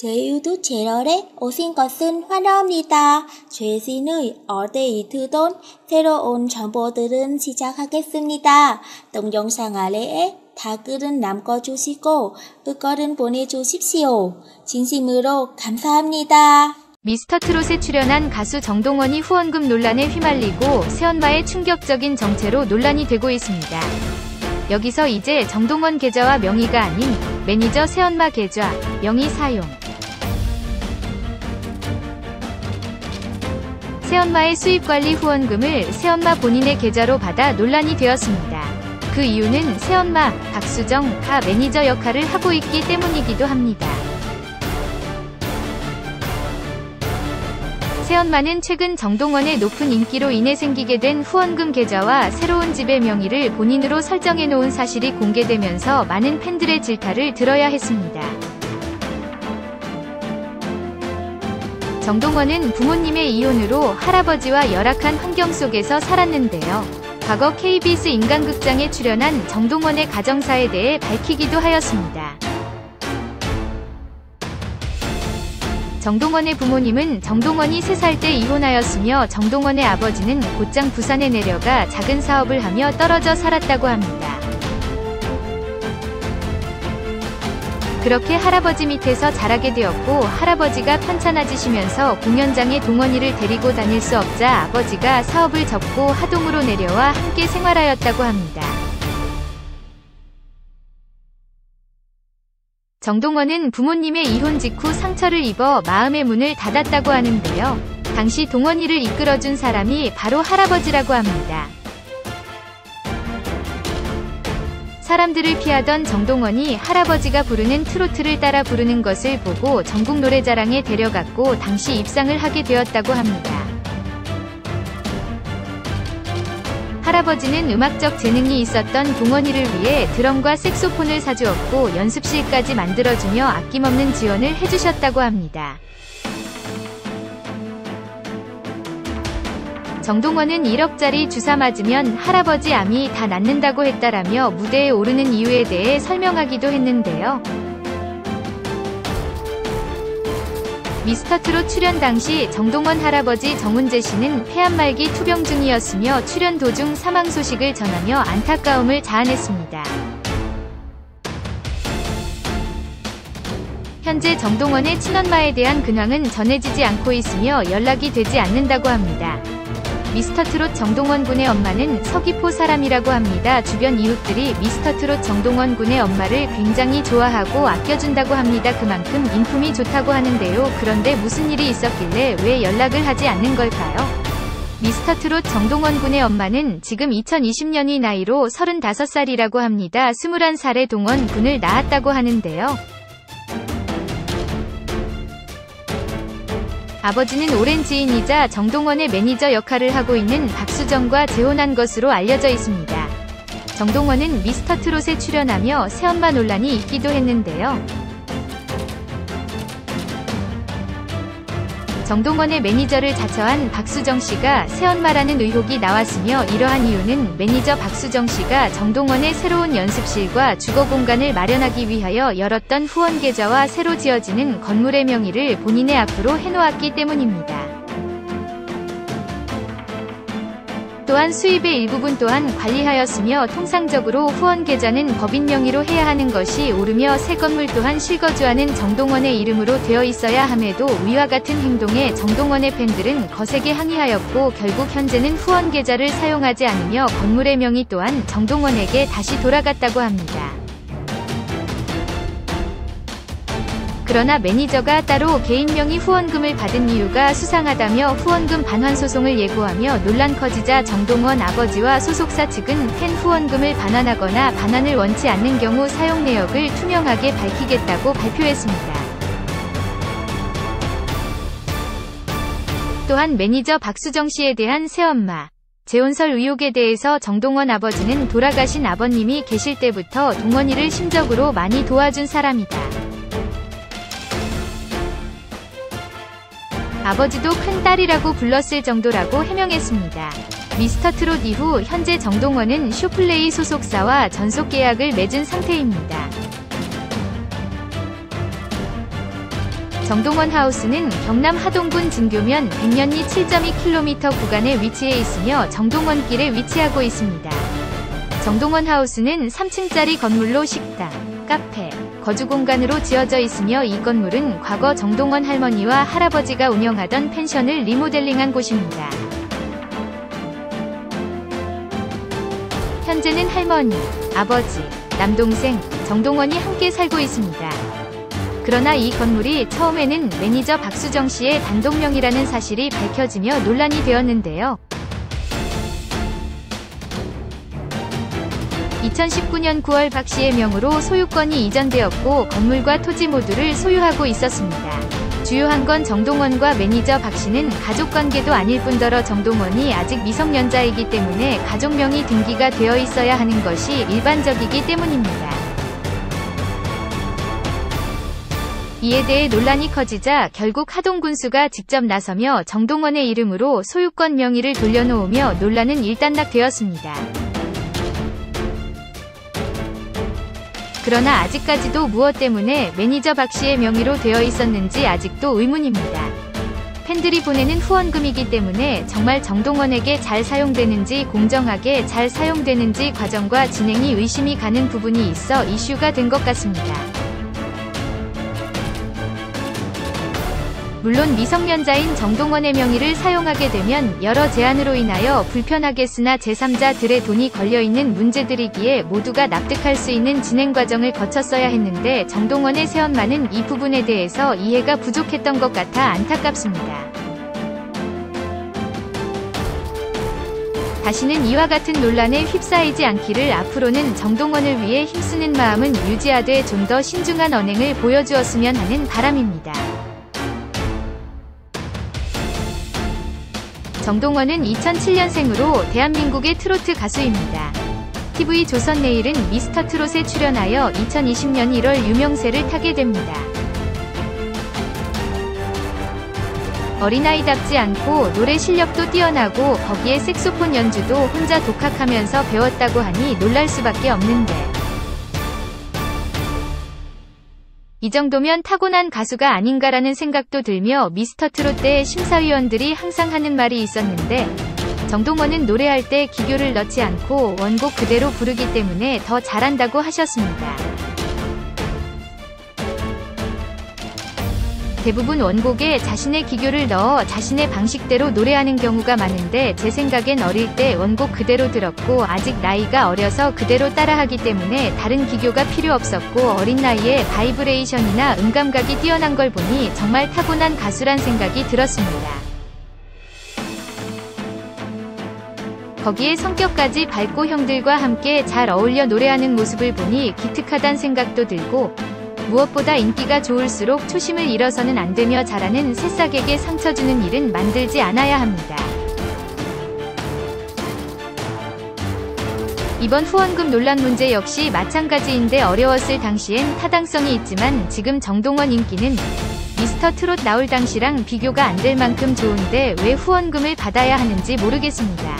제 유튜브 채널에 오신 것은 환영합니다. 최신의 업데이트 돈 새로운 정보들은 시작하겠습니다. 동영상 아래에 댓글은 남겨주시고 의견은 보내주십시오. 진심으로 감사합니다. 미스터트롯에 출연한 가수 정동원이 후원금 논란에 휘말리고 새엄마의 충격적인 정체로 논란이 되고 있습니다. 여기서 이제 정동원 계좌와 명의가 아닌 매니저 새엄마 계좌, 명의 사용. 새엄마의 수입관리 후원금을 새엄마 본인의 계좌로 받아 논란이 되었습니다. 그 이유는 새엄마, 박수정가 매니저 역할을 하고 있기 때문이기도 합니다. 새엄마는 최근 정동원의 높은 인기로 인해 생기게 된 후원금 계좌와 새로운 집의 명의를 본인으로 설정해놓은 사실이 공개되면서 많은 팬들의 질타를 들어야 했습니다. 정동원은 부모님의 이혼으로 할아버지와 열악한 환경 속에서 살았는데요. 과거 KBS 인간극장에 출연한 정동원의 가정사에 대해 밝히기도 하였습니다. 정동원의 부모님은 정동원이 3살 때 이혼하였으며 정동원의 아버지는 곧장 부산에 내려가 작은 사업을 하며 떨어져 살았다고 합니다. 그렇게 할아버지 밑에서 자라게 되었고 할아버지가 편찮아지시면서 공연장에 동원이를 데리고 다닐 수 없자 아버지가 사업을 접고 하동으로 내려와 함께 생활하였다고 합니다. 정동원은 부모님의 이혼 직후 상처를 입어 마음의 문을 닫았다고 하는데요. 당시 동원이를 이끌어준 사람이 바로 할아버지라고 합니다. 사람들을 피하던 정동원이 할아버지가 부르는 트로트를 따라 부르는 것을 보고 전국 노래자랑에 데려갔고 당시 입상을 하게 되었다고 합니다. 할아버지는 음악적 재능이 있었던 동원이를 위해 드럼과 색소폰을 사주었고 연습실까지 만들어주며 아낌없는 지원을 해주셨다고 합니다. 정동원은 1억짜리 주사 맞으면 할아버지 암이 다 낫는다고 했다라며 무대에 오르는 이유에 대해 설명하기도 했는데요. 미스터트롯 출연 당시 정동원 할아버지 정훈재 씨는 폐암 말기 투병 중이었으며 출연 도중 사망 소식을 전하며 안타까움을 자아냈습니다. 현재 정동원의 친엄마에 대한 근황은 전해지지 않고 있으며 연락이 되지 않는다고 합니다. 미스터트롯 정동원 군의 엄마는 서귀포 사람이라고 합니다. 주변 이웃들이 미스터트롯 정동원 군의 엄마를 굉장히 좋아하고 아껴준다고 합니다. 그만큼 인품이 좋다고 하는데요. 그런데 무슨 일이 있었길래 왜 연락을 하지 않는 걸까요? 미스터트롯 정동원 군의 엄마는 지금 2020년이 나이로 35살이라고 합니다. 21살에 동원 군을 낳았다고 하는데요. 아버지는 오랜 지인이자 정동원의 매니저 역할을 하고 있는 박수정과 재혼한 것으로 알려져 있습니다. 정동원은 미스터트롯에 출연하며 새엄마 논란이 있기도 했는데요. 정동원의 매니저를 자처한 박수정 씨가 새엄마라는 의혹이 나왔으며 이러한 이유는 매니저 박수정 씨가 정동원의 새로운 연습실과 주거 공간을 마련하기 위하여 열었던 후원 계좌와 새로 지어지는 건물의 명의를 본인의 앞으로 해놓았기 때문입니다. 또한 수입의 일부분 또한 관리하였으며 통상적으로 후원 계좌는 법인 명의로 해야 하는 것이 옳으며 새 건물 또한 실거주하는 정동원의 이름으로 되어 있어야 함에도 위와 같은 행동에 정동원의 팬들은 거세게 항의하였고 결국 현재는 후원 계좌를 사용하지 않으며 건물의 명의 또한 정동원에게 다시 돌아갔다고 합니다. 그러나 매니저가 따로 개인 명의 후원금을 받은 이유가 수상하다며 후원금 반환 소송을 예고하며 논란 커지자 정동원 아버지와 소속사 측은 팬 후원금을 반환하거나 반환을 원치 않는 경우 사용 내역을 투명하게 밝히겠다고 발표했습니다. 또한 매니저 박수정 씨에 대한 새엄마 재혼설 의혹에 대해서 정동원 아버지는 돌아가신 아버님이 계실 때부터 동원이를 심적으로 많이 도와준 사람이다. 아버지도 큰 딸이라고 불렀을 정도라고 해명했습니다. 미스터트롯 이후 현재 정동원은 쇼플레이 소속사와 전속 계약을 맺은 상태입니다. 정동원 하우스는 경남 하동군 진교면 백년리 7.2km 구간에 위치해 있으며 정동원길에 위치하고 있습니다. 정동원 하우스는 3층짜리 건물로 식당, 카페, 거주 공간으로 지어져 있으며 이 건물은 과거 정동원 할머니와 할아버지가 운영하던 펜션을 리모델링한 곳입니다. 현재는 할머니, 아버지, 남동생, 정동원이 함께 살고 있습니다. 그러나 이 건물이 처음에는 매니저 박수정 씨의 단독명이라는 사실이 밝혀지며 논란이 되었는데요. 2019년 9월 박 씨의 명으로 소유권이 이전되었고 건물과 토지 모두를 소유하고 있었습니다. 주요한 건 정동원과 매니저 박 씨는 가족관계도 아닐 뿐더러 정동원이 아직 미성년자이기 때문에 가족명의 등기가 되어 있어야 하는 것이 일반적이기 때문입니다. 이에 대해 논란이 커지자 결국 하동군수가 직접 나서며 정동원의 이름으로 소유권 명의를 돌려놓으며 논란은 일단락되었습니다. 그러나 아직까지도 무엇 때문에 매니저 박 씨의 명의로 되어 있었는지 아직도 의문입니다. 팬들이 보내는 후원금이기 때문에 정말 정동원에게 잘 사용되는지 공정하게 잘 사용되는지 과정과 진행이 의심이 가는 부분이 있어 이슈가 된 것 같습니다. 물론 미성년자인 정동원의 명의를 사용하게 되면 여러 제한으로 인하여 불편하겠으나 제3자들의 돈이 걸려있는 문제들이기에 모두가 납득할 수 있는 진행 과정을 거쳤어야 했는데 정동원의 새엄마는 이 부분에 대해서 이해가 부족했던 것 같아 안타깝습니다. 다시는 이와 같은 논란에 휩싸이지 않기를 앞으로는 정동원을 위해 힘쓰는 마음은 유지하되 좀 더 신중한 언행을 보여주었으면 하는 바람입니다. 정동원은 2007년생으로 대한민국의 트로트 가수입니다. TV조선내일은 미스터트롯에 출연하여 2020년 1월 유명세를 타게 됩니다. 어린아이답지 않고 노래 실력도 뛰어나고 거기에 색소폰 연주도 혼자 독학하면서 배웠다고 하니 놀랄 수밖에 없는데 이 정도면 타고난 가수가 아닌가라는 생각도 들며 미스터트롯 때 심사위원들이 항상 하는 말이 있었는데 정동원은 노래할 때 기교를 넣지 않고 원곡 그대로 부르기 때문에 더 잘한다고 하셨습니다. 대부분 원곡에 자신의 기교를 넣어 자신의 방식대로 노래하는 경우가 많은데 제 생각엔 어릴 때 원곡 그대로 들었고 아직 나이가 어려서 그대로 따라하기 때문에 다른 기교가 필요 없었고 어린 나이에 바이브레이션이나 음감각이 뛰어난 걸 보니 정말 타고난 가수란 생각이 들었습니다. 거기에 성격까지 밝고 형들과 함께 잘 어울려 노래하는 모습을 보니 기특하단 생각도 들고 무엇보다 인기가 좋을수록 초심을 잃어서는 안 되며 잘하는 새싹에게 상처 주는 일은 만들지 않아야 합니다. 이번 후원금 논란 문제 역시 마찬가지인데 어려웠을 당시엔 타당성이 있지만 지금 정동원 인기는 미스터트롯 나올 당시랑 비교가 안 될 만큼 좋은데 왜 후원금을 받아야 하는지 모르겠습니다.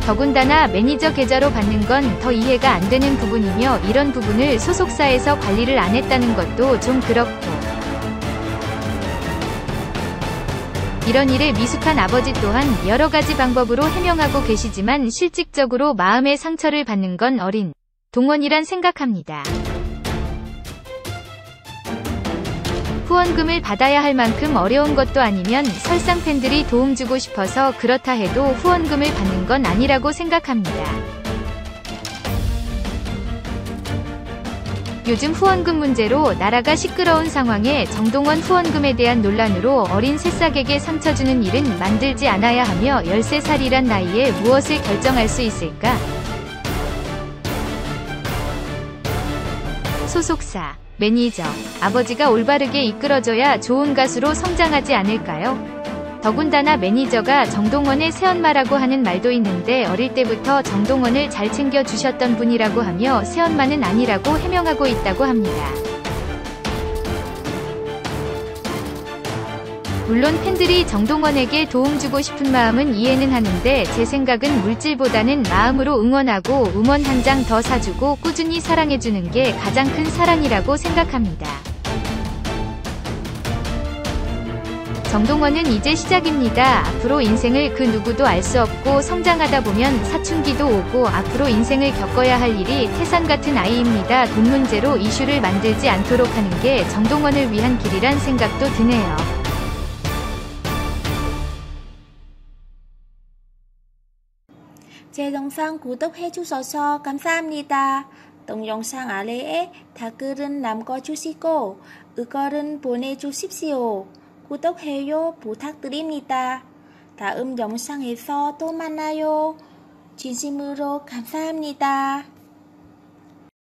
더군다나 매니저 계좌로 받는 건 더 이해가 안 되는 부분이며 이런 부분을 소속사에서 관리를 안 했다는 것도 좀 그렇고 이런 일에 미숙한 아버지 또한 여러 가지 방법으로 해명하고 계시지만 실질적으로 마음의 상처를 받는 건 어린 동원이란 생각합니다. 후원금을 받아야 할 만큼 어려운 것도 아니면 설상 팬들이 도움 주고 싶어서 그렇다 해도 후원금을 받는 건 아니라고 생각합니다. 요즘 후원금 문제로 나라가 시끄러운 상황에 정동원 후원금에 대한 논란으로 어린 새싹에게 상처 주는 일은 만들지 않아야 하며 13살이란 나이에 무엇을 결정할 수 있을까? 소속사, 매니저, 아버지가 올바르게 이끌어줘야 좋은 가수로 성장하지 않을까요? 더군다나 매니저가 정동원의 새엄마라고 하는 말도 있는데 어릴 때부터 정동원을 잘 챙겨주셨던 분이라고 하며 새엄마는 아니라고 해명하고 있다고 합니다. 물론 팬들이 정동원에게 도움 주고 싶은 마음은 이해는 하는데 제 생각은 물질보다는 마음으로 응원하고 음원 한 장 더 사주고 꾸준히 사랑해주는 게 가장 큰 사랑이라고 생각합니다. 정동원은 이제 시작입니다. 앞으로 인생을 그 누구도 알 수 없고 성장하다 보면 사춘기도 오고 앞으로 인생을 겪어야 할 일이 태산 같은 아이입니다. 돈 문제로 이슈를 만들지 않도록 하는 게 정동원을 위한 길이란 생각도 드네요. 제 영상 구독해주셔서 감사합니다. 동영상 아래에 댓글은 남겨주시고 의견은 보내주십시오. 구독해요 부탁드립니다. 다음 영상에서 또 만나요. 진심으로 감사합니다.